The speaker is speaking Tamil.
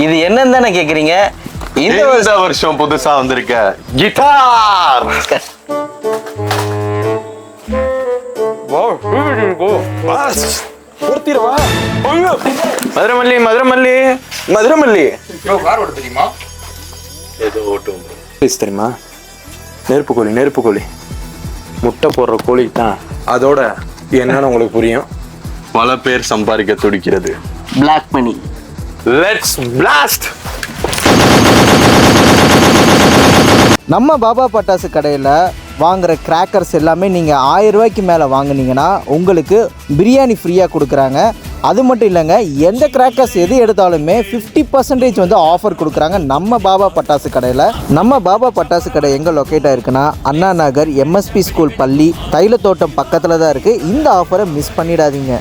இது என்னன்னு தானே கேக்குறீங்க? இந்த வருஷம் புதுசா வந்திருக்க கிட்டார். மதுரமல்லி மதுரமல்லி மதுரமல்லி தெரியுமா? ஏதோ ஓட்டும் தெரியுமா? நெருப்பு கோழி முட்டை போடுற கோழி தான். அதோட என்னன்னு உங்களுக்கு புரியும். பல பேர் சம்பாதிக்க துடிக்கிறது. Black money. Let's blast. நம்ம பாபா பட்டாசு கடையில் வாங்குகிற கிராக்கர்ஸ் எல்லாமே நீங்கள் 1000 ரூபாய்க்கு மேலே வாங்குனீங்கன்னா உங்களுக்கு பிரியாணி ஃப்ரீயாக கொடுக்குறாங்க. அது மட்டும் இல்லைங்க, எந்த கிராக்கர்ஸ் எது எடுத்தாலுமே 50% வந்து ஆஃபர் கொடுக்குறாங்க நம்ம பாபா பட்டாசு கடையில். நம்ம பாபா பட்டாசு கடை எங்கே locate ஆகிருக்குன்னா Anna Nagar MSP school பள்ளி தைலத்தோட்டம் பக்கத்தில் தான் இருக்குது. இந்த ஆஃபரை மிஸ் பண்ணிடாதீங்க.